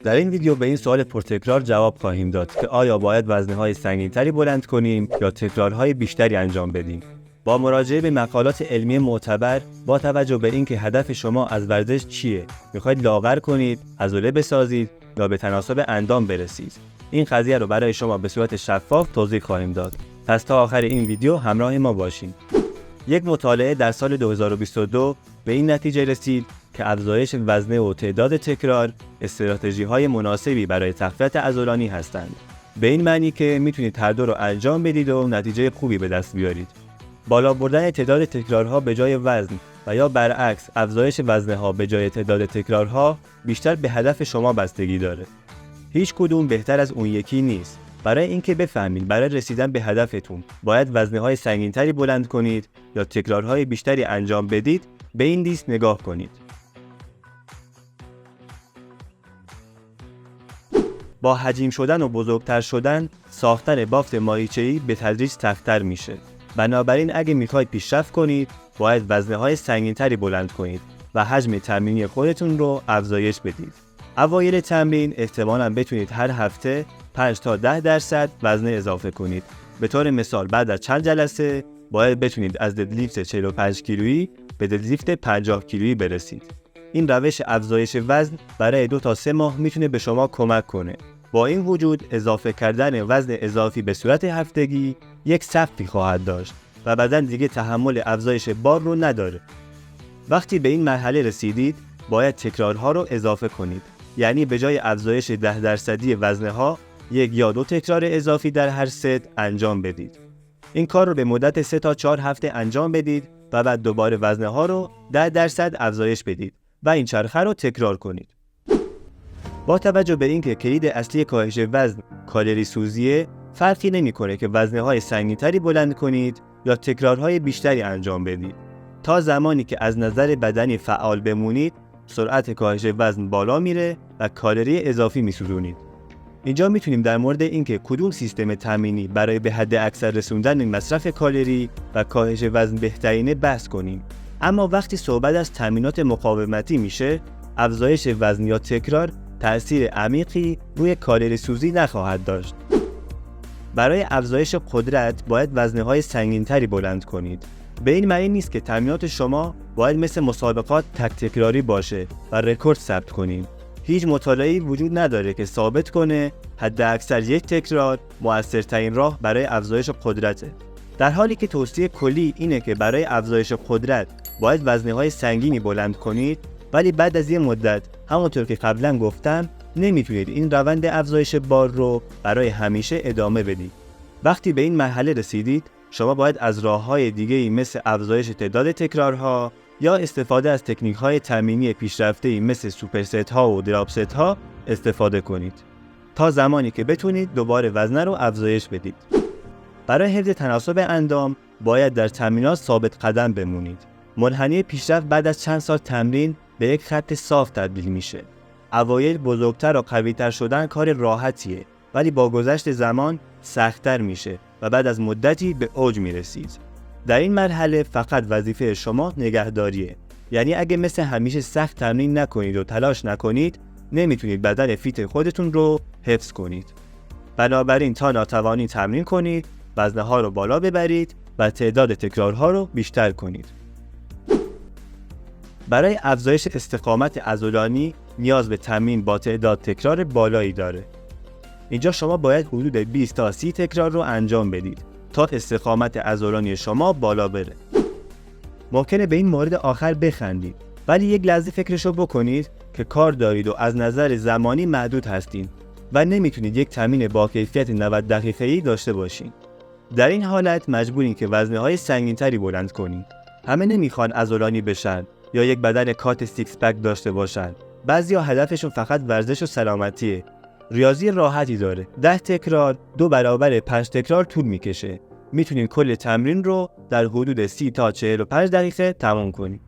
در این ویدیو به این سوال پرتکرار جواب خواهیم داد که آیا باید وزنه‌های سنگین‌تری بلند کنیم یا تکرارهای بیشتری انجام بدیم. با مراجعه به مقالات علمی معتبر، با توجه به اینکه هدف شما از ورزش چیه، می‌خواید لاغر کنید، عضله بسازید یا به تناسب اندام برسید، این قضیه رو برای شما به صورت شفاف توضیح خواهیم داد. پس تا آخر این ویدیو همراه ما باشین. یک مطالعه در سال 2022 به این نتیجه رسید که افزایش وزنه و تعداد تکرار استراتژی‌های مناسبی برای تقویت عضلانی هستند. به این معنی که میتونید هر دو رو انجام بدید و نتیجه خوبی به دست بیارید. بالا بردن تعداد تکرارها به جای وزن و یا برعکس افزایش وزنه‌ها به جای تعداد تکرارها بیشتر به هدف شما بستگی داره. هیچ کدوم بهتر از اون یکی نیست. برای اینکه بفهمید برای رسیدن به هدفتون باید وزنه‌های سنگین‌تری بلند کنید یا تکرارهای بیشتری انجام بدید، به این لیست نگاه کنید. با حجیم شدن و بزرگتر شدن، ساختن بافت ماهیچه‌ای به تدریج سخت‌تر میشه. بنابراین اگه میخواید پیشرفت کنید، باید وزنه‌های سنگین‌تری بلند کنید و حجم تمرینی خودتون رو افزایش بدید. اوایل تمرین احتمالاً بتونید هر هفته 5 تا 10% وزنه اضافه کنید. به طور مثال بعد از چند جلسه باید بتونید از ددلیفت 45 کیلویی به ددلیفت 50 کیلویی برسید. این روش افزایش وزن برای 2 تا 3 ماه میتونه به شما کمک کنه. با این وجود اضافه کردن وزن اضافی به صورت هفتگی یک سقفی خواهد داشت و بدن دیگه تحمل افزایش بار رو نداره. وقتی به این مرحله رسیدید باید تکرارها رو اضافه کنید. یعنی به جای افزایش 10% وزنها 1 یا 2 تکرار اضافی در هر ست انجام بدید. این کار رو به مدت 3 تا 4 هفته انجام بدید و بعد دوباره وزنها رو 10% افزایش بدید و این چرخه رو تکرار کنید. با توجه به اینکه کلید اصلی کاهش وزن کالری سوزیه، فرقی نمی‌کنه که وزنه‌های سنگین‌تری بلند کنید یا تکرارهای بیشتری انجام بدید. تا زمانی که از نظر بدنی فعال بمونید، سرعت کاهش وزن بالا میره و کالری اضافی میسوزونید. اینجا میتونیم در مورد اینکه کدوم سیستم تمرینی برای به حد اکثر رسوندن مصرف کالری و کاهش وزن بهترینه بحث کنیم. اما وقتی صحبت از تمرینات مقاومتی میشه، افزایش وزن یا تکرار تأثیر عمیقی روی کالری سوزی نخواهد داشت. برای افزایش قدرت باید وزنه‌های سنگین‌تری بلند کنید. به این معنی نیست که تمرینات شما باید مثل مسابقات تک تکراری باشه و رکورد ثبت کنیم. هیچ مطالعه‌ای وجود نداره که ثابت کنه حد اکثر یک تکرار مؤثرترین راه برای افزایش قدرته. در حالی که توصیه کلی اینه که برای افزایش قدرت باید وزنه‌های سنگینی بلند کنید، ولی بعد از یه مدت همونطور که قبلا گفتم نمیتونید این روند افزایش بار رو برای همیشه ادامه بدید. وقتی به این مرحله رسیدید، شما باید از راه‌های دیگه‌ای مثل افزایش تعداد تکرارها یا استفاده از تکنیک‌های تمرینی پیشرفته‌ای مثل سوپرست‌ها و دراپست‌ها استفاده کنید تا زمانی که بتونید دوباره وزن رو افزایش بدید. برای حفظ تناسب اندام باید در تمرینات ثابت قدم بمونید. منحنی پیشرفت بعد از چند سال تمرین به یک خط صاف تبدیل میشه. اوایل بزرگتر و قوی‌تر شدن کار راحتیه، ولی با گذشت زمان سخت‌تر میشه و بعد از مدتی به اوج میرسید. در این مرحله فقط وظیفه شما نگهداریه. یعنی اگه مثل همیشه سخت تمرین نکنید و تلاش نکنید، نمیتونید بدن فیت خودتون رو حفظ کنید. بنابراین تا ناتوانی تمرین کنید، وزنها رو بالا ببرید و تعداد تکرارها رو بیشتر کنید. برای افزایش استقامت عضلانی نیاز به تمرین با تعداد تکرار بالایی داره. اینجا شما باید حدود 20 تا 30 تکرار رو انجام بدید تا استقامت عضلانی شما بالا بره. ممکنه به این مورد آخر بخندید، ولی یک لحظه فکرشو بکنید که کار دارید و از نظر زمانی محدود هستین و نمیتونید یک تمرین با کیفیت 90 دقیقه‌ای داشته باشین. در این حالت مجبورین که وزنه‌های سنگین‌تری بلند کنید. همه نمیخوان عضلانی بشن یا یک بدن کات سیکس پک داشته باشن. بعضیا هدفشون فقط ورزش و سلامتیه. ریاضی راحتی داره. 10 تکرار 2 برابر 5 تکرار طول میکشه. میتونین کل تمرین رو در حدود 30 تا 45 دقیقه تمام کنید.